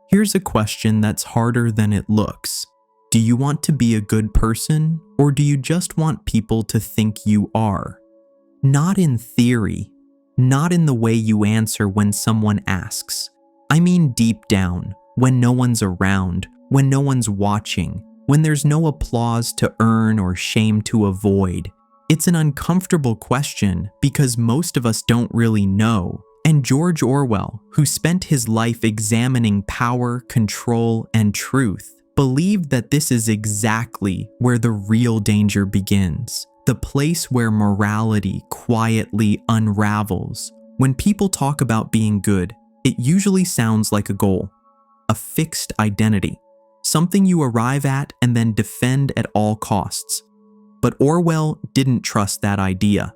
Here's a question that's harder than it looks. Do you want to be a good person, or do you just want people to think you are? Not in theory, not in the way you answer when someone asks. I mean deep down, when no one's around, when no one's watching, when there's no applause to earn or shame to avoid. It's an uncomfortable question because most of us don't really know. And George Orwell, who spent his life examining power, control, and truth, believed that this is exactly where the real danger begins. The place where morality quietly unravels. When people talk about being good, it usually sounds like a goal, a fixed identity, something you arrive at and then defend at all costs. But Orwell didn't trust that idea.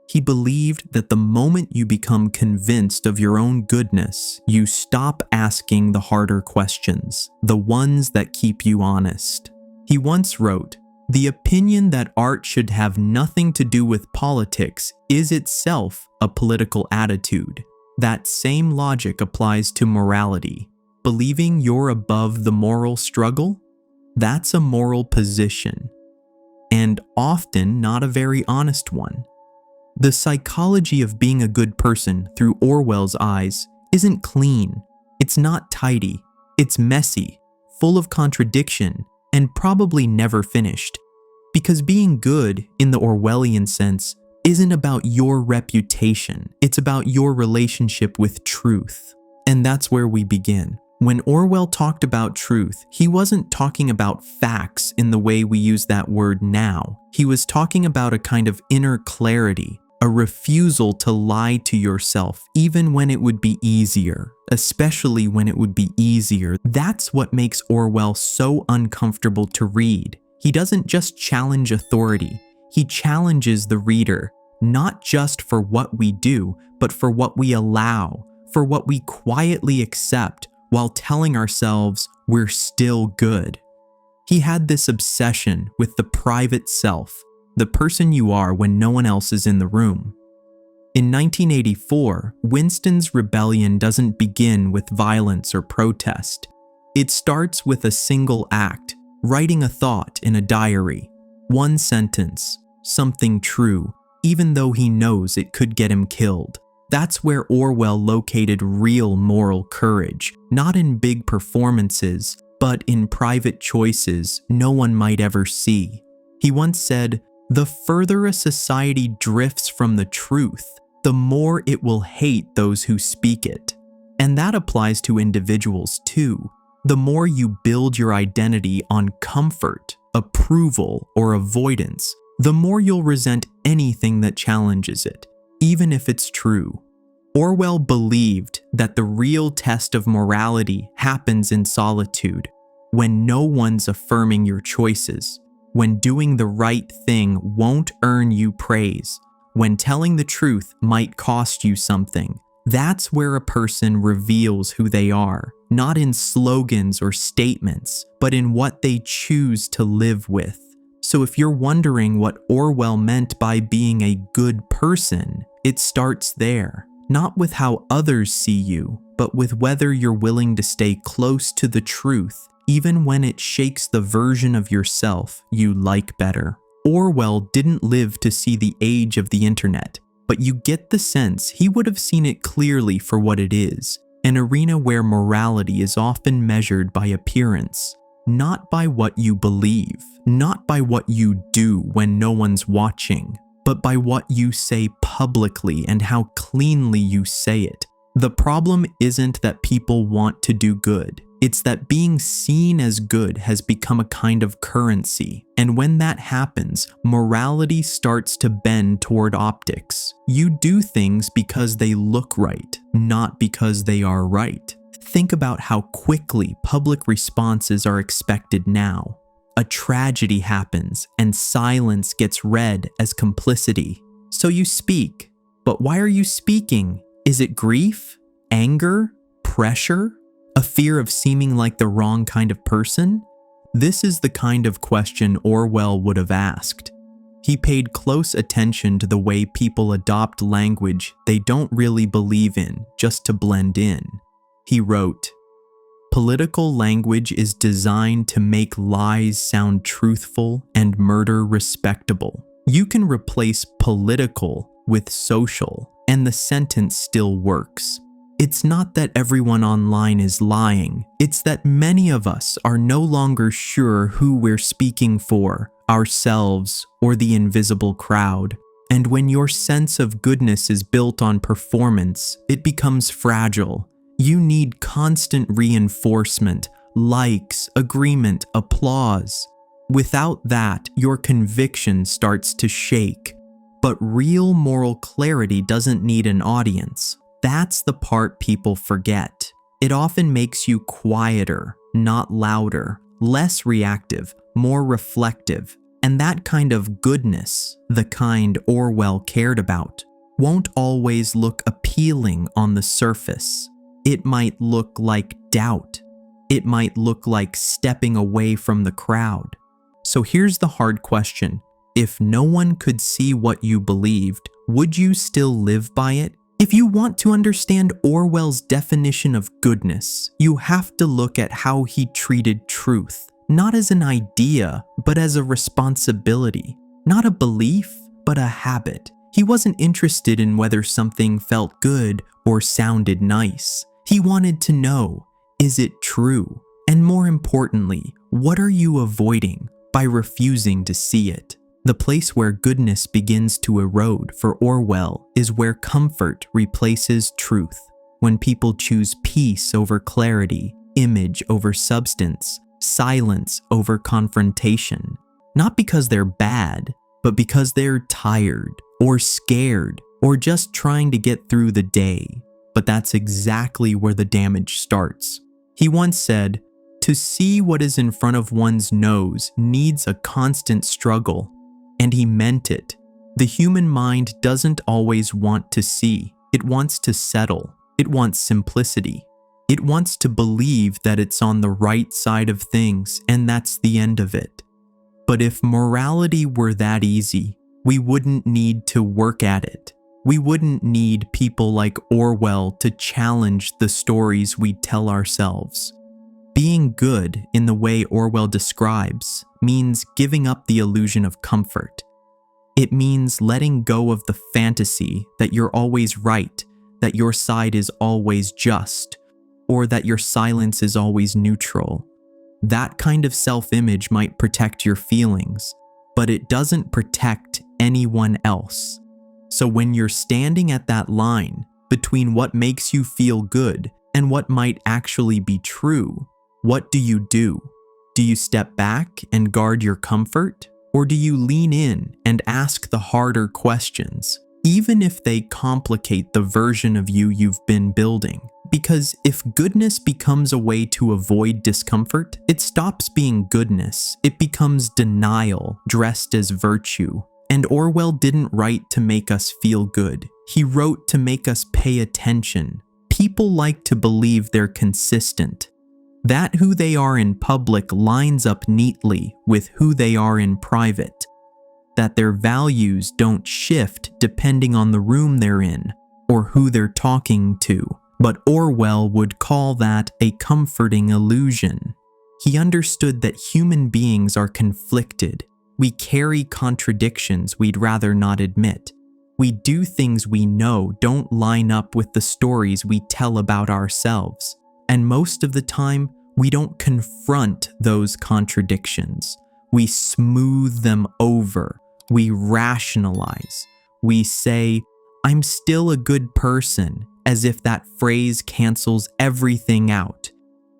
He believed that the moment you become convinced of your own goodness, you stop asking the harder questions, the ones that keep you honest. He once wrote, "The opinion that art should have nothing to do with politics is itself a political attitude. That same logic applies to morality. Believing you're above the moral struggle? That's a moral position, and often not a very honest one." The psychology of being a good person through Orwell's eyes isn't clean. It's not tidy. It's messy, full of contradiction, and probably never finished. Because being good, in the Orwellian sense, isn't about your reputation. It's about your relationship with truth. And that's where we begin. When Orwell talked about truth, he wasn't talking about facts in the way we use that word now. He was talking about a kind of inner clarity, a refusal to lie to yourself, even when it would be easier, especially when it would be easier. That's what makes Orwell so uncomfortable to read. He doesn't just challenge authority, he challenges the reader, not just for what we do, but for what we allow, for what we quietly accept while telling ourselves we're still good. He had this obsession with the private self, the person you are when no one else is in the room. In 1984, Winston's rebellion doesn't begin with violence or protest. It starts with a single act, writing a thought in a diary. One sentence, something true, even though he knows it could get him killed. That's where Orwell located real moral courage, not in big performances, but in private choices no one might ever see. He once said, "The further a society drifts from the truth, the more it will hate those who speak it." And that applies to individuals too. The more you build your identity on comfort, approval, or avoidance, the more you'll resent anything that challenges it, even if it's true. Orwell believed that the real test of morality happens in solitude, when no one's affirming your choices, when doing the right thing won't earn you praise, when telling the truth might cost you something. That's where a person reveals who they are, not in slogans or statements, but in what they choose to live with. So if you're wondering what Orwell meant by being a good person, it starts there. Not with how others see you, but with whether you're willing to stay close to the truth, even when it shakes the version of yourself you like better. Orwell didn't live to see the age of the internet, but you get the sense he would have seen it clearly for what it is, an arena where morality is often measured by appearance, not by what you believe, not by what you do when no one's watching, but by what you say publicly and how cleanly you say it. The problem isn't that people want to do good. It's that being seen as good has become a kind of currency. And when that happens, morality starts to bend toward optics. You do things because they look right, not because they are right. Think about how quickly public responses are expected now. A tragedy happens and silence gets read as complicity. So you speak. But why are you speaking? Is it grief? Anger? Pressure? A fear of seeming like the wrong kind of person? This is the kind of question Orwell would have asked. He paid close attention to the way people adopt language they don't really believe in just to blend in. He wrote, Political language is designed to make lies sound truthful and murder respectable. You can replace political with social, and the sentence still works. It's not that everyone online is lying, it's that many of us are no longer sure who we're speaking for, ourselves or the invisible crowd. And when your sense of goodness is built on performance, it becomes fragile. You need constant reinforcement, likes, agreement, applause. Without that, your conviction starts to shake. But real moral clarity doesn't need an audience. That's the part people forget. It often makes you quieter, not louder, less reactive, more reflective. And that kind of goodness, the kind Orwell cared about, won't always look appealing on the surface. It might look like doubt. It might look like stepping away from the crowd. So here's the hard question. If no one could see what you believed, would you still live by it? If you want to understand Orwell's definition of goodness, you have to look at how he treated truth, not as an idea, but as a responsibility. Not a belief, but a habit. He wasn't interested in whether something felt good or sounded nice. He wanted to know, is it true? And more importantly, what are you avoiding by refusing to see it? The place where goodness begins to erode for Orwell is where comfort replaces truth. When people choose peace over clarity, image over substance, silence over confrontation. Not because they're bad, but because they're tired or scared or just trying to get through the day. But that's exactly where the damage starts. He once said, "To see what is in front of one's nose needs a constant struggle." And he meant it. The human mind doesn't always want to see. It wants to settle. It wants simplicity. It wants to believe that it's on the right side of things, and that's the end of it. But if morality were that easy, we wouldn't need to work at it. We wouldn't need people like Orwell to challenge the stories we tell ourselves. Being good, in the way Orwell describes, means giving up the illusion of comfort. It means letting go of the fantasy that you're always right, that your side is always just, or that your silence is always neutral. That kind of self-image might protect your feelings, but it doesn't protect anyone else. So when you're standing at that line between what makes you feel good and what might actually be true, what do? Do you step back and guard your comfort? Or do you lean in and ask the harder questions, even if they complicate the version of you you've been building? Because if goodness becomes a way to avoid discomfort, it stops being goodness. It becomes denial dressed as virtue. And Orwell didn't write to make us feel good. He wrote to make us pay attention. People like to believe they're consistent. That who they are in public lines up neatly with who they are in private. That their values don't shift depending on the room they're in or who they're talking to. But Orwell would call that a comforting illusion. He understood that human beings are conflicted. We carry contradictions we'd rather not admit. We do things we know don't line up with the stories we tell about ourselves. And most of the time, we don't confront those contradictions. We smooth them over. We rationalize. We say, "I'm still a good person," as if that phrase cancels everything out.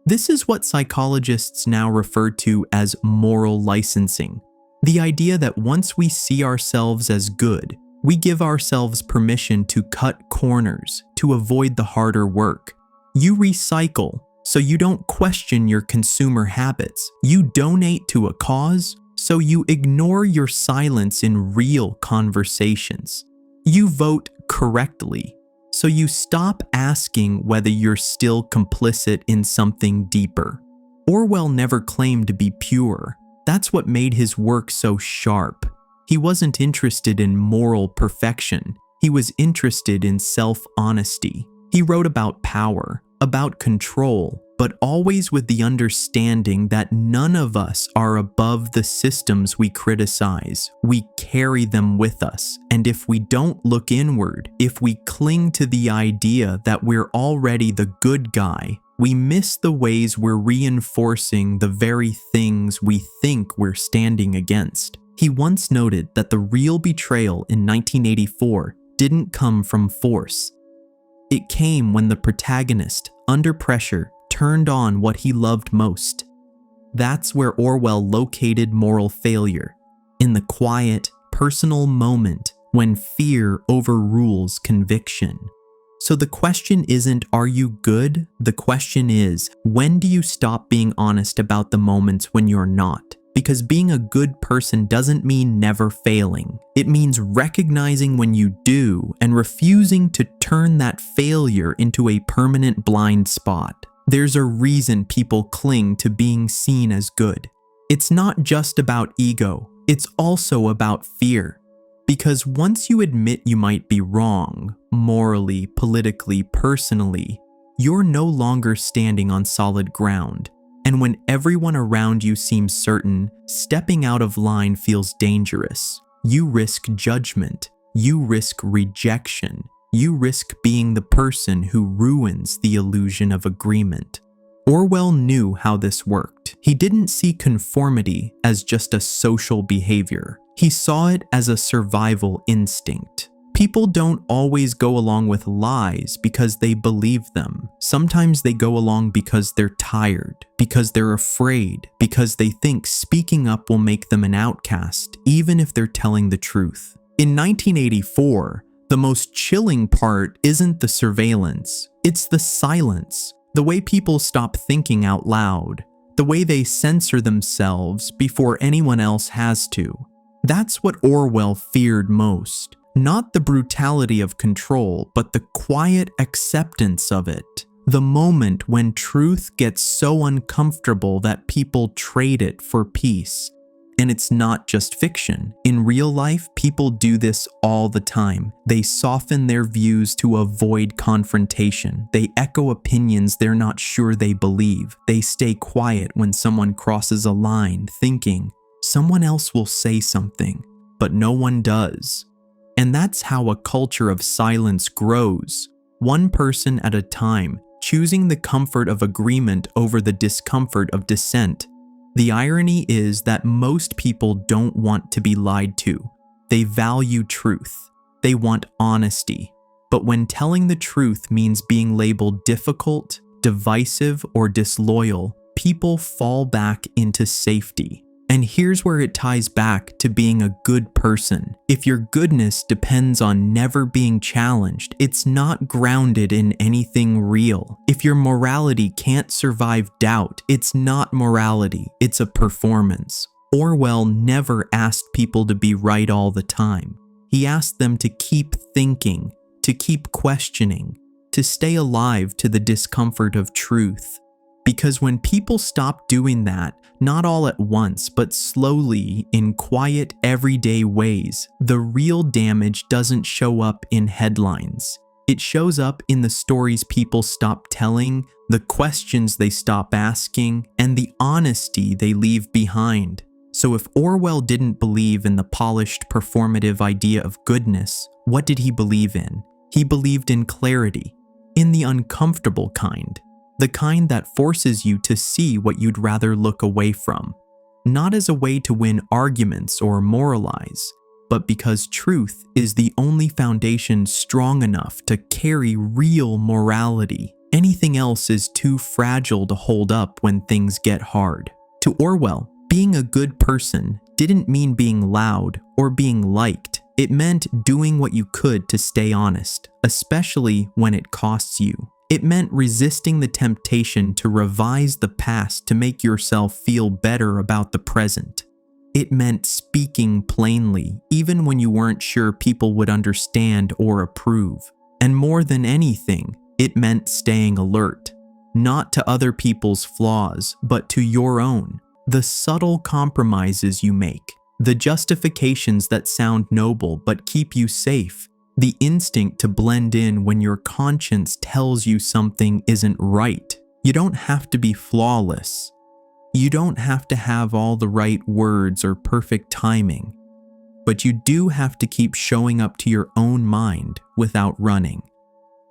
This is what psychologists now refer to as moral licensing. The idea that once we see ourselves as good, we give ourselves permission to cut corners, to avoid the harder work. You recycle, so you don't question your consumer habits. You donate to a cause, so you ignore your silence in real conversations. You vote correctly, so you stop asking whether you're still complicit in something deeper. Orwell never claimed to be pure. That's what made his work so sharp. He wasn't interested in moral perfection. He was interested in self-honesty. He wrote about power, about control, but always with the understanding that none of us are above the systems we criticize. We carry them with us, and if we don't look inward, if we cling to the idea that we're already the good guy, we miss the ways we're reinforcing the very things we think we're standing against. He once noted that the real betrayal in 1984 didn't come from force. It came when the protagonist, under pressure, turned on what he loved most. That's where Orwell located moral failure, in the quiet, personal moment when fear overrules conviction. So the question isn't, are you good? The question is, when do you stop being honest about the moments when you're not? Because being a good person doesn't mean never failing. It means recognizing when you do and refusing to turn that failure into a permanent blind spot. There's a reason people cling to being seen as good. It's not just about ego, it's also about fear. Because once you admit you might be wrong, morally, politically, personally, you're no longer standing on solid ground. And when everyone around you seems certain, stepping out of line feels dangerous. You risk judgment. You risk rejection. You risk being the person who ruins the illusion of agreement. Orwell knew how this worked. He didn't see conformity as just a social behavior. He saw it as a survival instinct. People don't always go along with lies because they believe them. Sometimes they go along because they're tired, because they're afraid, because they think speaking up will make them an outcast, even if they're telling the truth. In 1984, the most chilling part isn't the surveillance, it's the silence. The way people stop thinking out loud, the way they censor themselves before anyone else has to. That's what Orwell feared most. Not the brutality of control, but the quiet acceptance of it. The moment when truth gets so uncomfortable that people trade it for peace. And it's not just fiction. In real life, people do this all the time. They soften their views to avoid confrontation. They echo opinions they're not sure they believe. They stay quiet when someone crosses a line, thinking, someone else will say something, but no one does. And that's how a culture of silence grows, one person at a time, choosing the comfort of agreement over the discomfort of dissent. The irony is that most people don't want to be lied to. They value truth. They want honesty. But when telling the truth means being labeled difficult, divisive, or disloyal, people fall back into safety. And here's where it ties back to being a good person. If your goodness depends on never being challenged, it's not grounded in anything real. If your morality can't survive doubt, it's not morality, it's a performance. Orwell never asked people to be right all the time. He asked them to keep thinking, to keep questioning, to stay alive to the discomfort of truth. Because when people stop doing that, not all at once, but slowly, in quiet, everyday ways, the real damage doesn't show up in headlines. It shows up in the stories people stop telling, the questions they stop asking, and the honesty they leave behind. So if Orwell didn't believe in the polished, performative idea of goodness, what did he believe in? He believed in clarity, in the uncomfortable kind. The kind that forces you to see what you'd rather look away from. Not as a way to win arguments or moralize, but because truth is the only foundation strong enough to carry real morality. Anything else is too fragile to hold up when things get hard. To Orwell, being a good person didn't mean being loud or being liked. It meant doing what you could to stay honest, especially when it costs you. It meant resisting the temptation to revise the past to make yourself feel better about the present. It meant speaking plainly, even when you weren't sure people would understand or approve. And more than anything, it meant staying alert, not to other people's flaws, but to your own. The subtle compromises you make, the justifications that sound noble but keep you safe. The instinct to blend in when your conscience tells you something isn't right. You don't have to be flawless. You don't have to have all the right words or perfect timing. But you do have to keep showing up to your own mind without running.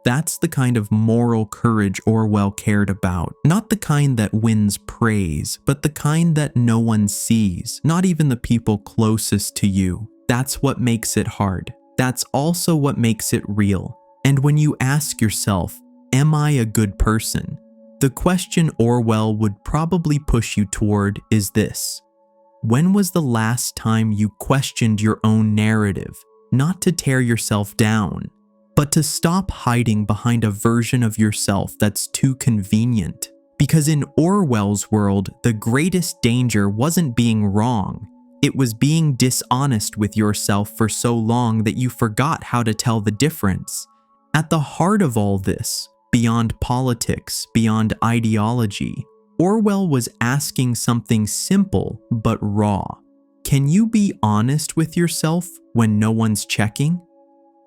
That's the kind of moral courage Orwell cared about. Not the kind that wins praise, but the kind that no one sees, not even the people closest to you. That's what makes it hard. That's also what makes it real. And when you ask yourself, am I a good person? The question Orwell would probably push you toward is this: when was the last time you questioned your own narrative? Not to tear yourself down, but to stop hiding behind a version of yourself that's too convenient. Because in Orwell's world, the greatest danger wasn't being wrong. It was being dishonest with yourself for so long that you forgot how to tell the difference. At the heart of all this, beyond politics, beyond ideology, Orwell was asking something simple but raw. Can you be honest with yourself when no one's checking?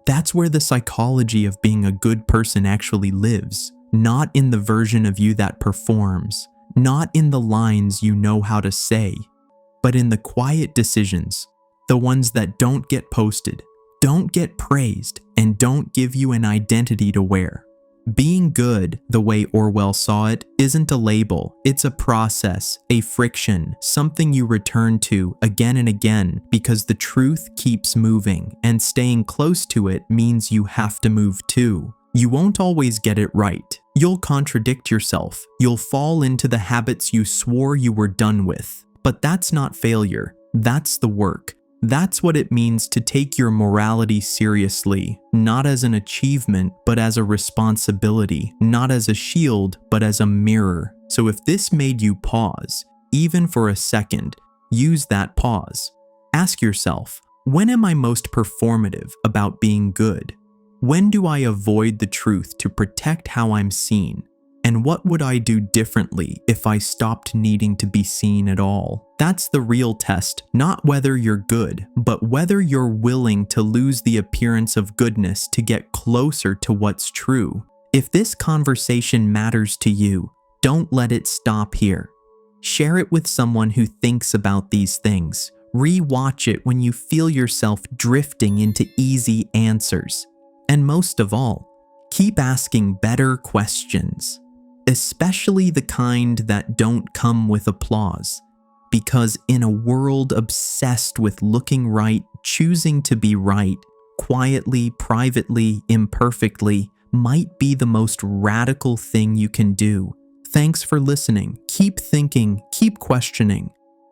That's where the psychology of being a good person actually lives, not in the version of you that performs, not in the lines you know how to say, but in the quiet decisions, the ones that don't get posted, don't get praised, and don't give you an identity to wear. Being good, the way Orwell saw it, isn't a label. It's a process, a friction, something you return to again and again because the truth keeps moving, and staying close to it means you have to move too. You won't always get it right. You'll contradict yourself. You'll fall into the habits you swore you were done with. But that's not failure. That's the work. That's what it means to take your morality seriously, not as an achievement, but as a responsibility, not as a shield, but as a mirror. So if this made you pause, even for a second, use that pause. Ask yourself, when am I most performative about being good? When do I avoid the truth to protect how I'm seen? And what would I do differently if I stopped needing to be seen at all? That's the real test, not whether you're good, but whether you're willing to lose the appearance of goodness to get closer to what's true. If this conversation matters to you, don't let it stop here. Share it with someone who thinks about these things. Re-watch it when you feel yourself drifting into easy answers. And most of all, keep asking better questions. Especially the kind that don't come with applause. Because in a world obsessed with looking right, choosing to be right, quietly, privately, imperfectly, might be the most radical thing you can do. Thanks for listening. Keep thinking, keep questioning.